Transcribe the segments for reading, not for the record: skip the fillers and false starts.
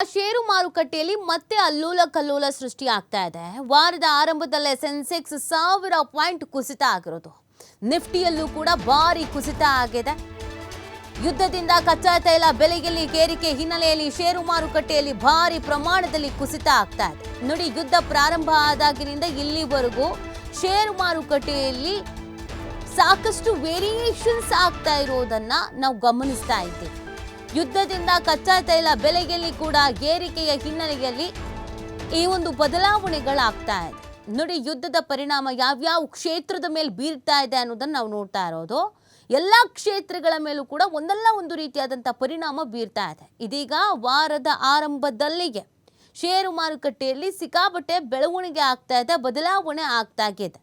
ಷೇರು ಮಾರುಕಟ್ಟೆಯಲ್ಲಿ ಮತ್ತೆ ಅಲ್ಲೋಲ ಕಲ್ಲೋಲ ಸೃಷ್ಟಿ ಆಗ್ತಾ ಇದೆ. ವಾರದ ಆರಂಭದಲ್ಲೇ ಸೆನ್ಸೆಕ್ಸ್ 1000 ಪಾಯಿಂಟ್ ಕುಸಿತ ಆಗಿರೋದು. ನಿಫ್ಟಿಯಲ್ಲೂ ಕೂಡ ಭಾರಿ ಕುಸಿತ ಆಗಿದೆ. ಯುದ್ಧದಿಂದ ಕಚ್ಚಾ ತೈಲ ಬೆಲೆಯಲ್ಲಿ ಏರಿಕೆ ಹಿನ್ನೆಲೆಯಲ್ಲಿ ಷೇರು ಮಾರುಕಟ್ಟೆಯಲ್ಲಿ ಭಾರಿ ಪ್ರಮಾಣದಲ್ಲಿ ಕುಸಿತ ಆಗ್ತಾ ಇದೆ. ನೋಡಿ, ಯುದ್ಧ ಪ್ರಾರಂಭ ಆದಾಗಿನಿಂದ ಇಲ್ಲಿವರೆಗೂ ಷೇರು ಮಾರುಕಟ್ಟೆಯಲ್ಲಿ ಸಾಕಷ್ಟು ವೇರಿಯೇಷನ್ಸ್ ಆಗ್ತಾ ಇರೋದನ್ನ ನಾವು ಗಮನಿಸ್ತಾ ಇದ್ದೀವಿ. ಯುದ್ಧದಿಂದ ಕಚ್ಚಾ ತೈಲ ಬೆಲೆಯಲ್ಲಿ ಕೂಡ ಏರಿಕೆಯ ಹಿನ್ನೆಲೆಯಲ್ಲಿ ಈ ಒಂದು ಬದಲಾವಣೆಗಳಾಗ್ತಾ ಇದೆ. ನೋಡಿ, ಯುದ್ಧದ ಪರಿಣಾಮ ಯಾವ್ಯಾವ ಕ್ಷೇತ್ರದ ಮೇಲೆ ಬೀರ್ತಾ ಇದೆ ಅನ್ನೋದನ್ನ ನಾವು ನೋಡ್ತಾ ಇರೋದು. ಎಲ್ಲ ಕ್ಷೇತ್ರಗಳ ಮೇಲೂ ಕೂಡ ಒಂದಲ್ಲ ಒಂದು ರೀತಿಯಾದಂಥ ಪರಿಣಾಮ ಬೀರ್ತಾ ಇದೆ. ಇದೀಗ ವಾರದ ಆರಂಭದಲ್ಲಿಗೆ ಷೇರು ಮಾರುಕಟ್ಟೆಯಲ್ಲಿ ಸಿಕ್ಕಾಪಟ್ಟೆ ಬೆಳವಣಿಗೆ ಆಗ್ತಾ ಇದೆ, ಬದಲಾವಣೆ ಆಗ್ತಾ ಇದೆ.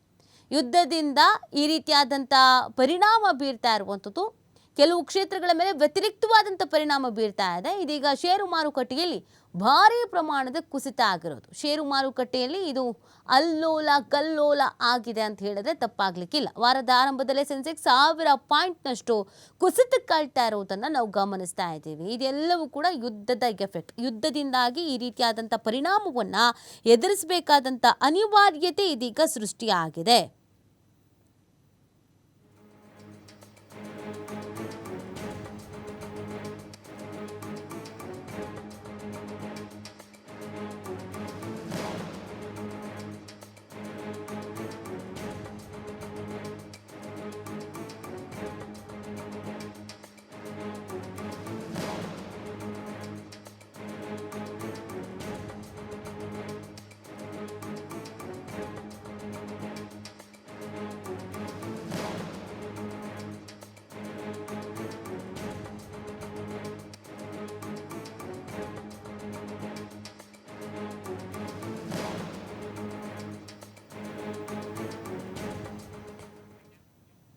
ಯುದ್ಧದಿಂದ ಈ ರೀತಿಯಾದಂಥ ಪರಿಣಾಮ ಬೀರ್ತಾ ಇರುವಂಥದ್ದು ಕೆಲವು ಕ್ಷೇತ್ರಗಳ ಮೇಲೆ ವ್ಯತಿರಿಕ್ತವಾದಂಥ ಪರಿಣಾಮ ಬೀರ್ತಾ ಇದೆ. ಇದೀಗ ಷೇರು ಮಾರುಕಟ್ಟೆಯಲ್ಲಿ ಭಾರೀ ಪ್ರಮಾಣದ ಕುಸಿತ ಆಗಿರೋದು. ಷೇರು ಮಾರುಕಟ್ಟೆಯಲ್ಲಿ ಇದು ಅಲ್ಲೋಲ ಕಲ್ಲೋಲ ಆಗಿದೆ ಅಂತ ಹೇಳಿದ್ರೆ ತಪ್ಪಾಗ್ಲಿಕ್ಕಿಲ್ಲ. ವಾರದ ಆರಂಭದಲ್ಲೇ ಸೆನ್ಸೆಕ್ಸ್ 1000 ಪಾಯಿಂಟ್ನಷ್ಟು ಕುಸಿತಕ್ಕಾಳ್ತಾ ಇರೋದನ್ನು ನಾವು ಗಮನಿಸ್ತಾ ಇದ್ದೀವಿ. ಇದೆಲ್ಲವೂ ಕೂಡ ಯುದ್ಧದ ಎಫೆಕ್ಟ್. ಯುದ್ಧದಿಂದಾಗಿ ಈ ರೀತಿಯಾದಂಥ ಪರಿಣಾಮವನ್ನು ಎದುರಿಸಬೇಕಾದಂಥ ಅನಿವಾರ್ಯತೆ ಇದೀಗ ಸೃಷ್ಟಿಯಾಗಿದೆ.